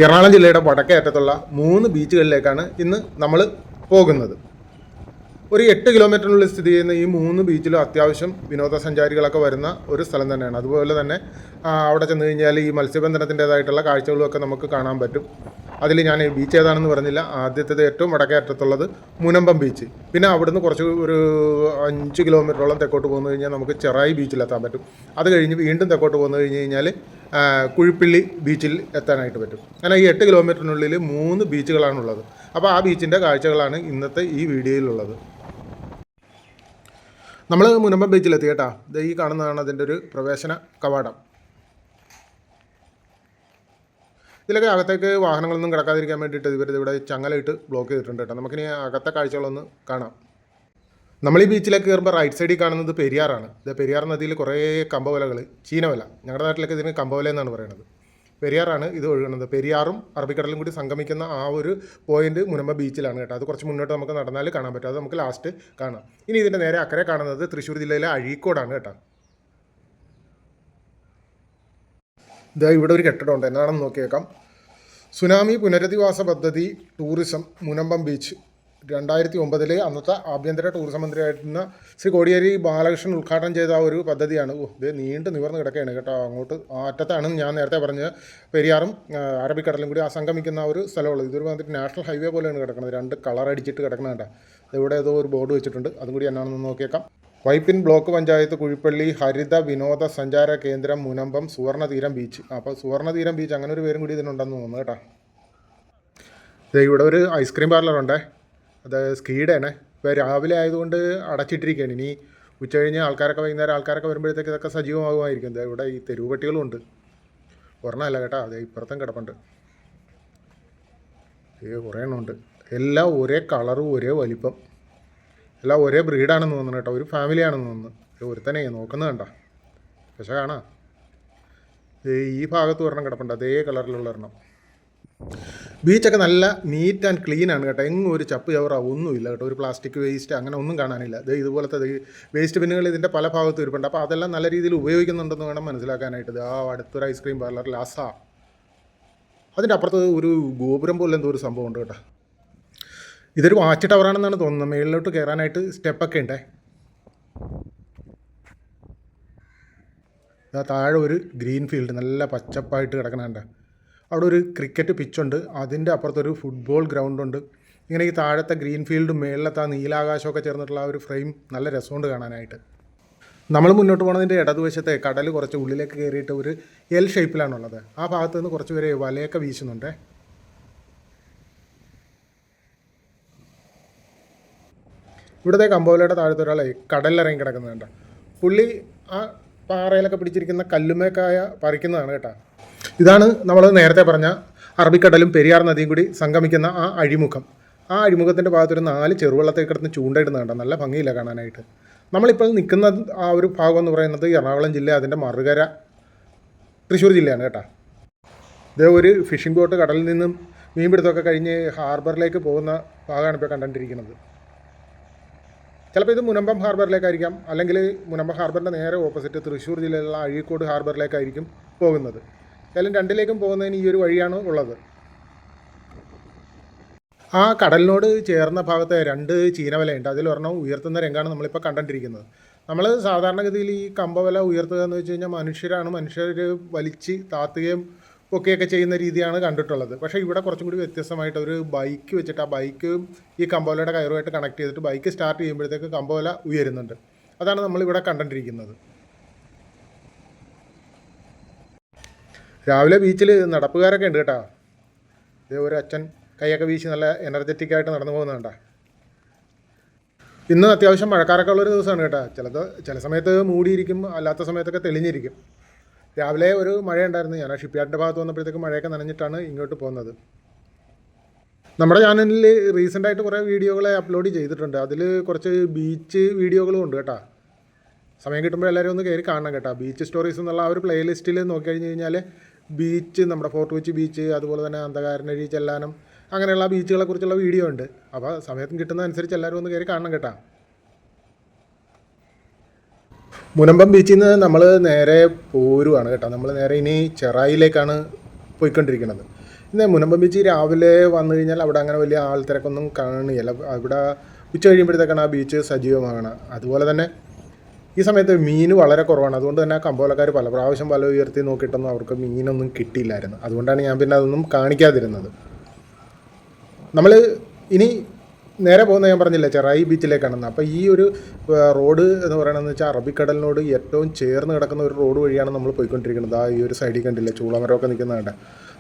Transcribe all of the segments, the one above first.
എറണാകുളം ജില്ലയുടെ വടക്കേ അറ്റത്തുള്ള 3 ബീച്ചുകളിലേക്കാണ് ഇന്ന് നമ്മൾ പോകുന്നത്. ഒരു 8 കിലോമീറ്ററിനുള്ളിൽ സ്ഥിതി ചെയ്യുന്ന ഈ 3 ബീച്ചിലും അത്യാവശ്യം വിനോദസഞ്ചാരികളൊക്കെ വരുന്ന ഒരു സ്ഥലം തന്നെയാണ്. അതുപോലെ തന്നെ അവിടെ ചെന്ന് കഴിഞ്ഞാൽ ഈ മത്സ്യബന്ധനത്തിൻ്റേതായിട്ടുള്ള കാഴ്ചകളുമൊക്കെ നമുക്ക് കാണാൻ പറ്റും. അതിൽ ഞാൻ ബീച്ച് ഏതാണെന്ന് പറഞ്ഞില്ല. ആദ്യത്തേത് ഏറ്റവും വടക്കേ അറ്റത്തുള്ളത് മുനമ്പം ബീച്ച്. പിന്നെ അവിടുന്ന് കുറച്ച് ഒരു 5 കിലോമീറ്ററോളം തെക്കോട്ട് പോന്നു കഴിഞ്ഞാൽ നമുക്ക് ചെറായി ബീച്ചിലെത്താൻ പറ്റും. അത് കഴിഞ്ഞ് വീണ്ടും തെക്കോട്ട് പോന്നു കഴിഞ്ഞ് കഴിഞ്ഞാൽ കുഴിപ്പിള്ളി ബീച്ചിൽ എത്താനായിട്ട് പറ്റും. അങ്ങനെ ഈ 8 കിലോമീറ്ററിനുള്ളിൽ 3 ബീച്ചുകളാണുള്ളത്. അപ്പോൾ ആ ബീച്ചിൻ്റെ കാഴ്ചകളാണ് ഇന്നത്തെ ഈ വീഡിയോയിലുള്ളത്. നമ്മൾ മുനമ്പം ബീച്ചിലെത്തി കേട്ടോ. ഇത് ഈ കാണുന്നതാണ് അതിൻ്റെ ഒരു പ്രവേശന കവാടം. ഇതിലൊക്കെ അകത്തേക്ക് വാഹനങ്ങളൊന്നും കിടക്കാതിരിക്കാൻ വേണ്ടിയിട്ട് ഇവിടെ ചങ്ങലയിട്ട് ബ്ലോക്ക് ചെയ്തിട്ടുണ്ട് കേട്ടോ. നമുക്കിനി അകത്തെ കാഴ്ചകളൊന്ന് കാണാം. നമ്മൾ ഈ ബീച്ചിലേക്ക് കയറുമ്പോൾ റൈറ്റ് സൈഡിൽ കാണുന്നത് പെരിയാറാണ്. ഇത് പെരിയാർ നദിയിൽ കുറേ കമ്പവലകൾ, ചീനവല, ഞങ്ങളുടെ നാട്ടിലൊക്കെ ഇതിന് കമ്പവല എന്നാണ് പറയുന്നത്. പെരിയാറാണ് ഇത് ഒഴുകുന്നത്. പെരിയാറും അറബിക്കടലും കൂടി സംഗമിക്കുന്ന ആ ഒരു പോയിന്റ് മുനമ്പ ബീച്ചിലാണ് കേട്ടോ. അത് കുറച്ച് മുന്നോട്ട് നമുക്ക് നടന്നാൽ കാണാൻ പറ്റും. അത് നമുക്ക് ലാസ്റ്റ് കാണാം. ഇനി ഇതിൻ്റെ നേരെ അക്കരെ കാണുന്നത് തൃശ്ശൂർ ജില്ലയിലെ അഴീക്കോടാണ് കേട്ടോ. ഇതാ ഇവിടെ ഒരു കെട്ടിടമുണ്ട്, എന്നാണെന്ന് നോക്കിയേക്കാം. സുനാമി പുനരധിവാസ പദ്ധതി ടൂറിസം മുനമ്പം ബീച്ച് 2009 അന്നത്തെ ആഭ്യന്തര ടൂറിസം മന്ത്രിയായിരുന്ന ശ്രീ കോടിയേരി ബാലകൃഷ്ണൻ ഉദ്ഘാടനം ചെയ്ത ആ ഒരു പദ്ധതിയാണ്. ഇത് നീണ്ടു നിവർന്ന് കിടക്കുകയാണ് കേട്ടോ. അങ്ങോട്ട് അറ്റത്താണ് ഞാൻ നേരത്തെ പറഞ്ഞ പെരിയാറും അറബിക്കടലും കൂടി സംഗമിക്കുന്ന ആ ഒരു സ്ഥലമുള്ളത്. ഇതൊരു വന്നിട്ട് നാഷണൽ ഹൈവേ പോലെയാണ് കിടക്കുന്നത്. 2 കളർ അടിച്ചിട്ട് കിടക്കണം കേട്ടോ. ഇവിടെ ഏതോ ഒരു ബോർഡ് വെച്ചിട്ടുണ്ട്, അതും കൂടി എന്നാണെന്ന് നോക്കിയേക്കാം. വൈപ്പിൻ ബ്ലോക്ക് പഞ്ചായത്ത് കുഴിപ്പള്ളി ഹരിത വിനോദ സഞ്ചാര കേന്ദ്രം മുനമ്പം സുവർണതീരം ബീച്ച്. അപ്പോൾ സുവർണതീരം ബീച്ച് അങ്ങനെ ഒരു പേരും കൂടി ഇതിനുണ്ടെന്ന് തോന്നുന്നു കേട്ടോ. ഇവിടെ ഒരു ഐസ്ക്രീം പാർലറുണ്ടേ, അത് സ്കീഡാണ്. ഇപ്പോൾ രാവിലെ ആയതുകൊണ്ട് അടച്ചിട്ടിരിക്കുകയാണ്. ഇനി ഉച്ച കഴിഞ്ഞ് വൈകുന്നേരം ആൾക്കാരൊക്കെ വരുമ്പോഴത്തേക്ക് ഇതൊക്കെ സജീവമാകുമായിരിക്കും. ഇവിടെ ഈ തെരുവ് പട്ടികളും ഉണ്ട്, ഒരെണ്ണമല്ല കേട്ടോ. അതേ ഇപ്പുറത്തും കിടപ്പുണ്ട്, കുറേ എണ്ണമുണ്ട്. എല്ലാം ഒരേ കളറും ഒരേ വലിപ്പം, എല്ലാം ഒരേ ബ്രീഡാണെന്ന് തോന്നുന്നു കേട്ടോ. ഒരു ഫാമിലിയാണെന്ന് തോന്നുന്നു. ഒരുത്തനെ നോക്കുന്നത് കണ്ട. പക്ഷേ കാണാം, ഈ ഭാഗത്ത് ഒരെണ്ണം കിടപ്പുണ്ട്, അതേ കളറിലുള്ള ഒരെണ്ണം. ബീച്ചൊക്കെ നല്ല നീറ്റ് ആൻഡ് ക്ലീൻ ആണ് കേട്ടോ. എങ്ങും ഒരു ചപ്പ് ചവറോ ഒന്നുമില്ല കേട്ടോ. ഒരു പ്ലാസ്റ്റിക് വേസ്റ്റ് അങ്ങനെ ഒന്നും കാണാനില്ല. ഇതുപോലത്തെ വേസ്റ്റ് ബിന്നുകൾ ഇതിൻ്റെ പല ഭാഗത്തും ഇരിപ്പുണ്ട്. അപ്പോൾ അതെല്ലാം നല്ല രീതിയിൽ ഉപയോഗിക്കുന്നുണ്ടെന്ന് വേണം മനസ്സിലാക്കാനായിട്ട്. അടുത്തൊരു ഐസ്ക്രീം പാർലർ ലാസ, അതിൻ്റെ അപ്പുറത്ത് ഒരു ഗോപുരം പോലെ എന്തോ ഒരു സംഭവം ഉണ്ട് കേട്ടോ. ഇതൊരു വാച്ച് ടവറാണെന്നാണ് തോന്നുന്നത്. മേളിലോട്ട് കയറാനായിട്ട് സ്റ്റെപ്പൊക്കെ ഉണ്ടേ. താഴെ ഒരു ഗ്രീൻ ഫീൽഡ് നല്ല പച്ചപ്പായിട്ട് കിടക്കണുണ്ട്. അവിടെ ഒരു ക്രിക്കറ്റ് പിച്ചുണ്ട്, അതിൻ്റെ അപ്പുറത്തൊരു ഫുട്ബോൾ ഗ്രൗണ്ടുണ്ട്. ഇങ്ങനെ ഈ താഴത്തെ ഗ്രീൻ ഫീൽഡും മേളിലത്തെ ആ നീലാകാശമൊക്കെ ചേർന്നിട്ടുള്ള ആ ഒരു ഫ്രെയിം നല്ല രസമുണ്ട് കാണാനായിട്ട്. നമ്മൾ മുന്നോട്ട് പോകുന്നതിൻ്റെ ഇടതുവശത്തെ കടൽ കുറച്ച് ഉള്ളിലേക്ക് കയറിയിട്ട് ഒരു എൽ ഷേപ്പിലാണുള്ളത്. ആ ഭാഗത്ത് നിന്ന് കുറച്ച് പേര് വലയൊക്കെ വീശുന്നുണ്ട്. ഇവിടുത്തെ കമ്പോലയുടെ താഴത്തെ ഒരാളെ കടലിലിറങ്ങി കിടക്കുന്നുണ്ട്. പുള്ളി ആ പാറയിലൊക്കെ പിടിച്ചിരിക്കുന്ന കല്ലുമേക്കായ പറിക്കുന്നതാണ് കേട്ടോ. ഇതാണ് നമ്മൾ നേരത്തെ പറഞ്ഞ അറബിക്കടലും പെരിയാർ നദിയും കൂടി സംഗമിക്കുന്ന ആ അഴിമുഖം. ആ അഴിമുഖത്തിൻ്റെ ഭാഗത്തൊരു 4 ചെറുവെള്ളത്തേക്ക് കിടന്ന് ചൂണ്ടയിടുന്നുണ്ട്. നല്ല ഭംഗിയില്ല കാണാനായിട്ട്. നമ്മളിപ്പോൾ നിൽക്കുന്ന ആ ഒരു ഭാഗം എന്ന് പറയുന്നത് എറണാകുളം ജില്ല, അതിൻ്റെ മറുകര തൃശ്ശൂർ ജില്ലയാണ് കേട്ടോ. ഇത് ഒരു ഫിഷിംഗ് ബോട്ട് കടലിൽ നിന്നും മീൻപിടുത്തമൊക്കെ കഴിഞ്ഞ് ഹാർബറിലേക്ക് പോകുന്ന ഭാഗമാണ് ഇപ്പോൾ കണ്ടുകൊണ്ടിരിക്കുന്നത്. ചിലപ്പോൾ ഇത് മുനമ്പം ഹാർബറിലേക്കായിരിക്കാം, അല്ലെങ്കിൽ മുനമ്പം ഹാർബറിൻ്റെ നേരെ ഓപ്പോസിറ്റ് തൃശ്ശൂർ ജില്ലയിലുള്ള അഴീക്കോട് ഹാർബറിലേക്കായിരിക്കും പോകുന്നത്. ഏതായാലും രണ്ടിലേക്കും പോകുന്നതിന് ഈ ഒരു വഴിയാണ് ഉള്ളത്. ആ കടലിനോട് ചേർന്ന ഭാഗത്ത് 2 ചീനവലയുണ്ട്. അതിലൊരെണ്ണം ഉയർത്തുന്ന രംഗമാണ് നമ്മളിപ്പോൾ കണ്ടുകൊണ്ടിരിക്കുന്നത്. നമ്മൾ സാധാരണഗതിയിൽ ഈ കമ്പവല ഉയർത്തുക എന്ന് വെച്ച് കഴിഞ്ഞാൽ മനുഷ്യർ വലിച്ച് താത്തുകയും ഒക്കെയൊക്കെ ചെയ്യുന്ന രീതിയാണ് കണ്ടിട്ടുള്ളത്. പക്ഷേ ഇവിടെ കുറച്ചും കൂടി വ്യത്യസ്തമായിട്ട് ഒരു ബൈക്ക് വെച്ചിട്ട് ആ ബൈക്ക് ഈ കമ്പോലയുടെ കയറുമായിട്ട് കണക്ട് ചെയ്തിട്ട് ബൈക്ക് സ്റ്റാർട്ട് ചെയ്യുമ്പോഴത്തേക്ക് കമ്പോല ഉയരുന്നുണ്ട്. അതാണ് നമ്മളിവിടെ കണ്ടുകൊണ്ടിരിക്കുന്നത്. രാവിലെ ബീച്ചിൽ നടപ്പുകാരൊക്കെ ഉണ്ട് കേട്ടോ. ഇതേ ഒരു അച്ഛൻ കൈയൊക്കെ വീശി നല്ല എനർജറ്റിക്കായിട്ട് നടന്നു പോകുന്നുണ്ടോ. ഇന്ന് അത്യാവശ്യം മഴക്കാരൊക്കെ ഉള്ളൊരു ദിവസമാണ് കേട്ടോ. ചില സമയത്ത് മൂടിയിരിക്കും, അല്ലാത്ത സമയത്തൊക്കെ തെളിഞ്ഞിരിക്കും. രാവിലെ ഒരു മഴയുണ്ടായിരുന്നു. ഞാൻ ആ ഷിപ്പ്യാർഡിൻ്റെ ഭാഗത്ത് വന്നപ്പോഴത്തേക്ക് മഴയൊക്കെ നനഞ്ഞിട്ടാണ് ഇങ്ങോട്ട് പോകുന്നത്. നമ്മുടെ ചാനലിൽ റീസെൻ്റായിട്ട് കുറേ വീഡിയോകൾ അപ്ലോഡ് ചെയ്തിട്ടുണ്ട്. അതിൽ കുറച്ച് ബീച്ച് വീഡിയോകളും ഉണ്ട് കേട്ടോ. സമയം കിട്ടുമ്പോൾ എല്ലാവരും ഒന്ന് കയറി കാണണം കേട്ടോ. ബീച്ച് സ്റ്റോറീസ് എന്നുള്ള ആ ഒരു പ്ലേലിസ്റ്റിൽ നോക്കിക്കഴിഞ്ഞ് കഴിഞ്ഞാൽ ബീച്ച്, നമ്മുടെ ഫോർട്ട് കൊച്ചി ബീച്ച്, അതുപോലെ തന്നെ അന്ധകാരനഴി, ചെല്ലാനം, അങ്ങനെയുള്ള ബീച്ചുകളെക്കുറിച്ചുള്ള വീഡിയോ ഉണ്ട്. അപ്പോൾ സമയത്തും കിട്ടുന്ന അനുസരിച്ച് എല്ലാവരും ഒന്ന് കയറി കാണണം കേട്ടോ. മുനമ്പം ബീച്ചിൽ നിന്ന് നമ്മൾ നേരെ പോരുവാണ് കേട്ടോ. നമ്മൾ നേരെ ഇനി ചെറായിലേക്കാണ് പോയിക്കൊണ്ടിരിക്കുന്നത്. പിന്നെ മുനമ്പം ബീച്ച് രാവിലെ വന്നു കഴിഞ്ഞാൽ അവിടെ അങ്ങനെ വലിയ ആൾ തിരക്കൊന്നും കാണുകയില്ല. അവിടെ ഉച്ച കഴിയുമ്പോഴത്തേക്കാണ് ആ ബീച്ച് സജീവമാകണം. അതുപോലെ തന്നെ ഈ സമയത്ത് മീൻ വളരെ കുറവാണ്. അതുകൊണ്ട് തന്നെ കമ്പോലക്കാർ പല പ്രാവശ്യം വല ഉയർത്തി നോക്കിയിട്ടൊന്നും അവർക്ക് മീനൊന്നും കിട്ടിയില്ലായിരുന്നു. അതുകൊണ്ടാണ് ഞാൻ പിന്നെ അതൊന്നും കാണിക്കാതിരുന്നത്. നമ്മൾ ഇനി നേരെ പോകുന്നത് ഞാൻ പറഞ്ഞില്ല ചെറായി ബീച്ചിലേക്കാണെന്ന്. അപ്പോൾ ഈ ഒരു റോഡ് എന്ന് പറയണമെന്ന് വെച്ചാൽ അറബിക്കടലിനോട് ഏറ്റവും ചേർന്ന് കിടക്കുന്ന ഒരു റോഡ് വഴിയാണ് നമ്മൾ പോയിക്കൊണ്ടിരിക്കുന്നത്. ആ ഈ ഒരു സൈഡിൽ കണ്ടില്ല ചൂളമരമൊക്കെ നിൽക്കുന്നതാണ്.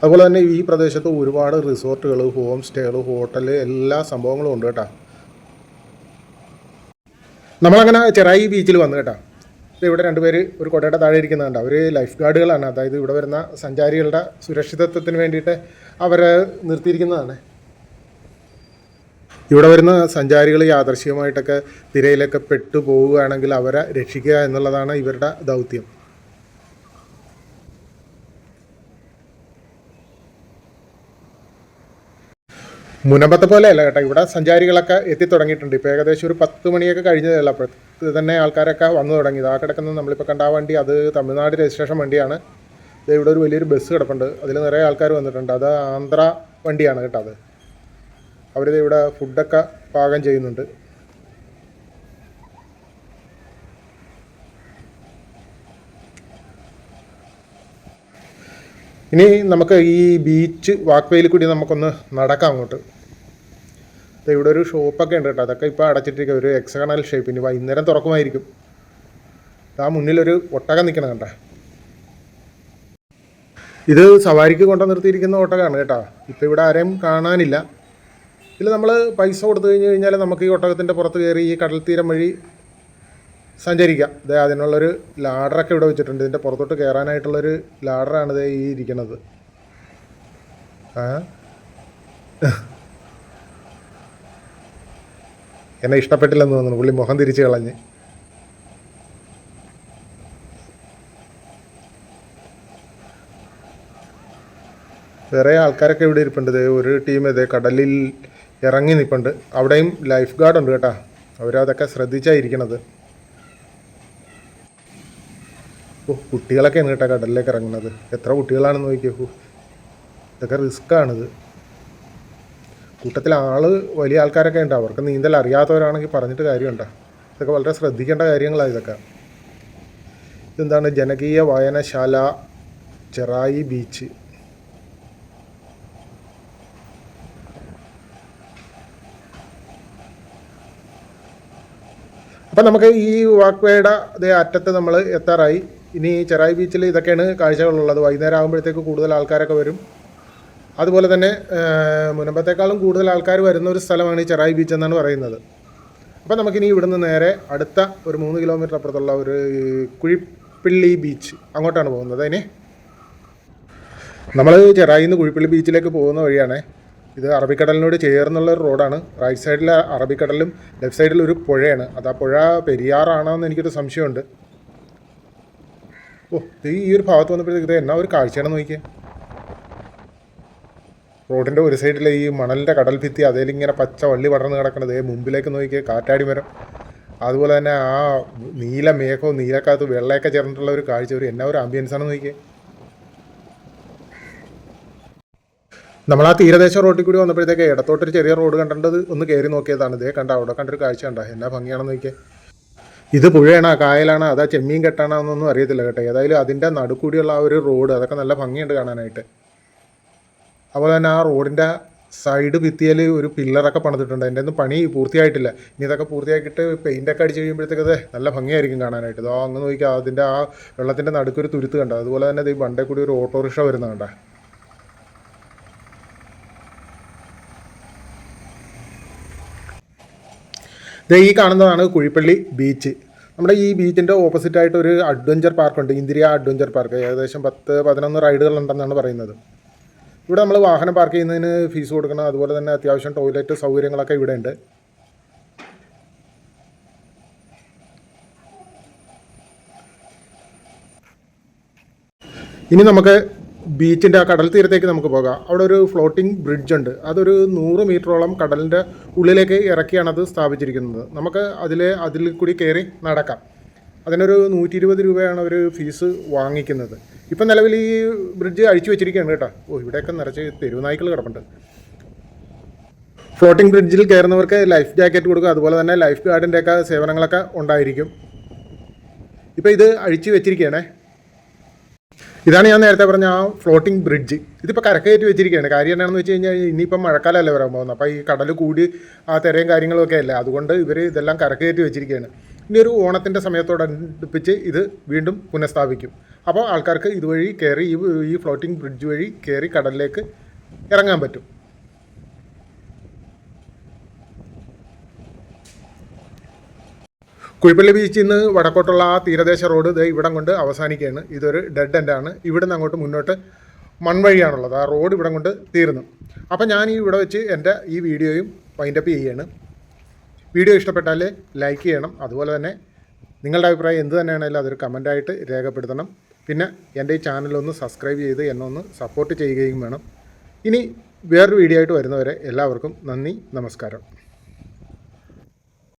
അതുപോലെ തന്നെ ഈ പ്രദേശത്ത് ഒരുപാട് റിസോർട്ടുകൾ, ഹോം സ്റ്റേകൾ, ഹോട്ടൽ, എല്ലാ സംഭവങ്ങളും ഉണ്ട് കേട്ടോ. നമ്മളങ്ങനെ ചെറായി ബീച്ചിൽ വന്നു കേട്ടോ. ഇവിടെ രണ്ടുപേര് ഒരു കൊടയുടെ താഴെ ഇരിക്കുന്നുണ്ട്. അവർ ലൈഫ് ഗാർഡുകളാണ്. അതായത് ഇവിടെ വരുന്ന സഞ്ചാരികളുടെ സുരക്ഷിതത്വത്തിന് വേണ്ടിയിട്ട് അവരെ നിർത്തിയിരിക്കുന്നതാണ്. ഇവിടെ വരുന്ന സഞ്ചാരികൾ യാദൃശ്ചികമായിട്ടൊക്കെ തിരയിലൊക്കെ പെട്ടു പോവുകയാണെങ്കിൽ അവരെ രക്ഷിക്കുക എന്നുള്ളതാണ് ഇവരുടെ ദൗത്യം. മുനമ്പത്തെ പോലെ അല്ല കേട്ടോ, ഇവിടെ സഞ്ചാരികളൊക്കെ എത്തിത്തുടങ്ങിയിട്ടുണ്ട്. ഇപ്പോൾ ഏകദേശം ഒരു 10 മണിയൊക്കെ കഴിഞ്ഞതല്ല, അപ്പോൾ തന്നെ ആൾക്കാരൊക്കെ വന്നു തുടങ്ങി. ആ കിടക്കുന്നത് നമ്മളിപ്പോൾ കണ്ട വണ്ടി അത് തമിഴ്നാട് രജിസ്ട്രേഷൻ വണ്ടിയാണ്. ഇവിടെ ഒരു വലിയൊരു ബസ് കിടപ്പുണ്ട്, അതിൽ നിറയെ ആൾക്കാർ വന്നിട്ടുണ്ട്. അത് ആന്ധ്ര വണ്ടിയാണ് കേട്ടോ. അത് അവരിത് ഇവിടെ ഫുഡൊക്കെ പാകം ചെയ്യുന്നുണ്ട്. ഇനി നമുക്ക് ഈ ബീച്ച് വാക്ക്വേയിൽ കൂടി നമുക്കൊന്ന് നടക്കാം അങ്ങോട്ട്. ഇവിടെ ഒരു ഷോപ്പൊക്കെ ഉണ്ട് കേട്ടോ, അതൊക്കെ ഇപ്പോൾ അടച്ചിട്ടിരിക്കുക. ഒരു എക്സഗണൽ ഷേപ്പ്. ഇനി വൈകുന്നേരം തുറക്കുമായിരിക്കും. ആ മുന്നിലൊരു ഒട്ടകം നിൽക്കണം കണ്ട. ഇത് സവാരിക്ക് കൊണ്ടു നിർത്തിയിരിക്കുന്ന ഒട്ടകമാണ് കേട്ടോ. ഇപ്പോൾ ഇവിടെ ആരെയും കാണാനില്ല. ഇതിൽ നമ്മൾ പൈസ കൊടുത്തു കഴിഞ്ഞാൽ നമുക്ക് ഈ ഒട്ടകത്തിൻ്റെ പുറത്ത് കയറി ഈ കടൽ തീരം വഴി സഞ്ചരിക്കാം. ഇത് അതിനുള്ളൊരു ലാഡറൊക്കെ ഇവിടെ വെച്ചിട്ടുണ്ട്. ഇതിൻ്റെ പുറത്തോട്ട് കയറാനായിട്ടുള്ളൊരു ലാഡറാണ് ഇത് ഈ ഇരിക്കുന്നത്. എന്നെ ഇഷ്ടപ്പെട്ടില്ലെന്ന് തോന്നുന്നു, പുള്ളി മുഖം തിരിച്ച് കളഞ്ഞ്. വേറെ ആൾക്കാരൊക്കെ ഇവിടെ ഇരിപ്പുണ്ട്. ഒരു ടീം ഇതേ കടലിൽ ഇറങ്ങി നിൽപ്പുണ്ട്. അവിടെയും ലൈഫ് ഗാർഡ് ഉണ്ട് കേട്ടോ. അവരതൊക്കെ ശ്രദ്ധിച്ചായിരിക്കണത്. കുട്ടികളൊക്കെയാണ് കേട്ടോ കടലിലേക്ക് ഇറങ്ങുന്നത്. എത്ര കുട്ടികളാണെന്ന് നോക്കിയോ. ഇതൊക്കെ റിസ്ക്കാണിത്. കൂട്ടത്തിൽ വലിയ ആൾക്കാരൊക്കെ ഉണ്ട്. അവർക്ക് നീന്തൽ അറിയാത്തവരാണെങ്കിൽ പറഞ്ഞിട്ട് കാര്യമുണ്ടോ. ഇതൊക്കെ വളരെ ശ്രദ്ധിക്കേണ്ട കാര്യങ്ങളാണ് ഇതൊക്കെ. ഇതെന്താണ് ജനകീയ വായനശാല ചെറായി ബീച്ച്. അപ്പം നമുക്ക് ഈ വാക്ക്വേയുടെ അതേ അറ്റത്ത് നമ്മൾ എത്താറായി. ഇനി ചെറായി ബീച്ചിൽ ഇതൊക്കെയാണ് കാഴ്ചകളുള്ളത്. വൈകുന്നേരം ആകുമ്പോഴത്തേക്ക് കൂടുതൽ ആൾക്കാരൊക്കെ വരും. അതുപോലെ തന്നെ മുനമ്പത്തേക്കാളും കൂടുതൽ ആൾക്കാർ വരുന്ന ഒരു സ്ഥലമാണ് ഈ ചെറായി ബീച്ച് എന്നാണ് പറയുന്നത്. അപ്പോൾ നമുക്കിനി ഇവിടുന്ന് നേരെ അടുത്ത ഒരു 3 കിലോമീറ്റർ അപ്പുറത്തുള്ള ഒരു കുഴിപ്പള്ളി ബീച്ച് അങ്ങോട്ടാണ് പോകുന്നത്. അതിന് നമ്മൾ ചെറായിന്ന് കുഴിപ്പള്ളി ബീച്ചിലേക്ക് പോകുന്ന വഴിയാണ്. ഇത് അറബിക്കടലിനോട് ചേർന്നുള്ള ഒരു റോഡാണ്. റൈറ്റ് സൈഡിൽ അറബിക്കടലും ലെഫ്റ്റ് സൈഡിൽ ഒരു പുഴയാണ്. അത് ആ പുഴ പെരിയാറാണോ എന്ന് എനിക്കൊരു സംശയമുണ്ട്. ഈ ഒരു ഭാഗത്ത് വന്നപ്പോഴത്തേക്ക് ഇത് എന്നാ ഒരു കാഴ്ചയാണെന്ന് നോക്കിയേ. റോഡിൻ്റെ ഒരു സൈഡിൽ ഈ മണലിൻ്റെ കടൽ ഭിത്തി, അതിലിങ്ങനെ പച്ച വള്ളി പടർന്ന് കിടക്കണത്. മുമ്പിലേക്ക് നോക്കിയേ കാറ്റാടി മരം. അതുപോലെ തന്നെ ആ നീല മേഘവും നീലക്കാലത്ത് വെള്ളയൊക്കെ ചേർന്നിട്ടുള്ള ഒരു കാഴ്ച. എന്നാ ഒരു ആംബിയൻസ് ആണെന്ന് നോക്കിയേ. നമ്മൾ ആ തീരദേശ റോഡിൽ കൂടി വന്നപ്പോഴത്തേക്ക് ഇടത്തോട്ടൊരു ചെറിയ റോഡ് കണ്ടത് ഒന്ന് കയറി നോക്കിയതാണ്. ഇതേ കണ്ട അവിടെ കണ്ടൊരു കാഴ്ച കണ്ട. എന്നാ ഭംഗിയാണെന്ന് നോക്കിയേ. ഇത് പുഴയാണോ കായലാണോ അതാ ചെമ്മീൻ കെട്ടാണോ എന്നൊന്നും അറിയത്തില്ല കേട്ടോ. ഏതായാലും അതിൻ്റെ നടുക്കൂടിയുള്ള ആ ഒരു റോഡ് അതൊക്കെ നല്ല ഭംഗിയുണ്ട് കാണാനായിട്ട്. അതുപോലെ തന്നെ ആ റോഡിൻ്റെ സൈഡ് ഭിത്തിയിൽ ഒരു പില്ലറൊക്കെ പണിതിട്ടുണ്ട്. അതിൻ്റെ ഒന്നും പണി പൂർത്തിയായിട്ടില്ല. ഇനി ഇതൊക്കെ പൂർത്തിയാക്കിയിട്ട് പെയിൻ്റൊക്കെ അടിച്ച് കഴിയുമ്പോഴത്തേക്കത് നല്ല ഭംഗിയായിരിക്കും കാണാനായിട്ട്. ഇതോ അങ്ങ് നോക്കിയാൽ അതിൻ്റെ ആ വെള്ളത്തിൻ്റെ നടുക്കൊരു തുരുത്ത് കണ്ട. അതുപോലെ തന്നെ ഈ ബണ്ടേ കൂടി ഒരു ഓട്ടോറിക്ഷ വരുന്ന കണ്ട. ഈ കാണുന്നതാണ് കുഴിപ്പള്ളി ബീച്ച്. നമ്മുടെ ഈ ബീച്ചിൻ്റെ ഓപ്പോസിറ്റായിട്ട് ഒരു അഡ്വഞ്ചർ പാർക്കുണ്ട്, ഇന്ദിര അഡ്വഞ്ചർ പാർക്ക്. ഏകദേശം 10-11 റൈഡുകളുണ്ടെന്നാണ് പറയുന്നത്. ഇവിടെ നമ്മൾ വാഹനം പാർക്ക് ചെയ്യുന്നതിന് ഫീസ് കൊടുക്കണം. അതുപോലെ തന്നെ അത്യാവശ്യം ടോയ്ലറ്റ് സൗകര്യങ്ങളൊക്കെ ഇവിടെ ഉണ്ട്. ഇനി നമുക്ക് ബീച്ചിൻ്റെ ആ കടൽ തീരത്തേക്ക് നമുക്ക് പോകാം. അവിടെ ഒരു ഫ്ലോട്ടിംഗ് ബ്രിഡ്ജ് ഉണ്ട്. അതൊരു 100 മീറ്ററോളം കടലിൻ്റെ ഉള്ളിലേക്ക് ഇറക്കിയാണ് അത് സ്ഥാപിച്ചിരിക്കുന്നത്. നമുക്ക് അതിൽ കൂടി കയറി നടക്കാം. അതിനൊരു 120 രൂപയാണ് അവർ ഫീസ് വാങ്ങിക്കുന്നത്. ഇപ്പം നിലവിൽ ഈ ബ്രിഡ്ജ് അഴിച്ചു വെച്ചിരിക്കുകയാണ് കേട്ടോ. ഇവിടെയൊക്കെ നിറച്ച് തെരുവുനായ്ക്കൾ കിടപ്പുണ്ട്. ഫ്ലോട്ടിംഗ് ബ്രിഡ്ജിൽ കയറുന്നവർക്ക് ലൈഫ് ജാക്കറ്റ് കൊടുക്കുക, അതുപോലെ തന്നെ ലൈഫ് ഗാർഡിൻ്റെയൊക്കെ സേവനങ്ങളൊക്കെ ഉണ്ടായിരിക്കും. ഇപ്പോൾ ഇത് അഴിച്ചു വെച്ചിരിക്കുകയാണേ. ഇതാണ് ഞാൻ നേരത്തെ പറഞ്ഞ ആ ഫ്ലോട്ടിംഗ് ബ്രിഡ്ജ്. ഇതിപ്പോൾ കരക്കയറ്റി വെച്ചിരിക്കുകയാണ്. കാര്യം എന്താണെന്ന് വെച്ച് കഴിഞ്ഞാൽ ഇനിയിപ്പം മഴക്കാലമല്ലേ വരാൻ പോകുന്നത്. അപ്പോൾ ഈ കടൽ കൂടി ആ തിരയും കാര്യങ്ങളൊക്കെ അല്ലേ, അതുകൊണ്ട് ഇവർ ഇതെല്ലാം കരക്കയറ്റി വെച്ചിരിക്കുകയാണ്. ഇനി ഒരു ഓണത്തിൻ്റെ സമയത്തോടനുബന്ധിച്ച് ഇത് വീണ്ടും പുനഃസ്ഥാപിക്കും. അപ്പോൾ ആൾക്കാർക്ക് ഇതുവഴി കയറി ഈ ഫ്ലോട്ടിംഗ് ബ്രിഡ്ജ് വഴി കയറി കടലിലേക്ക് ഇറങ്ങാൻ പറ്റും. കുഴിപ്പള്ളി ബീച്ചിൽ നിന്ന് വടക്കോട്ടുള്ള ആ തീരദേശ റോഡ് ഇവിടം കൊണ്ട് അവസാനിക്കുകയാണ്. ഇതൊരു ഡെഡ് എൻഡാണ്. ഇവിടുന്ന് അങ്ങോട്ട് മുന്നോട്ട് മൺവഴിയാണുള്ളത്. ആ റോഡ് ഇവിടം കൊണ്ട് തീർന്നു. അപ്പോൾ ഞാൻ ഇവിടെ വെച്ച് എൻ്റെ ഈ വീഡിയോയും വൈൻഡപ്പ് ചെയ്യുകയാണ്. വീഡിയോ ഇഷ്ടപ്പെട്ടാൽ ലൈക്ക് ചെയ്യണം. അതുപോലെ തന്നെ നിങ്ങളുടെ അഭിപ്രായം എന്ത് തന്നെയാണെങ്കിലും അതൊരു കമൻറ്റായിട്ട് രേഖപ്പെടുത്തണം. പിന്നെ എൻ്റെ ഈ ചാനലൊന്ന് സബ്സ്ക്രൈബ് ചെയ്ത് എന്നെ ഒന്ന് സപ്പോർട്ട് ചെയ്യുകയും വേണം. ഇനി വേറൊരു വീഡിയോ ആയിട്ട് വരുന്നവരെ എല്ലാവർക്കും നന്ദി, നമസ്കാരം.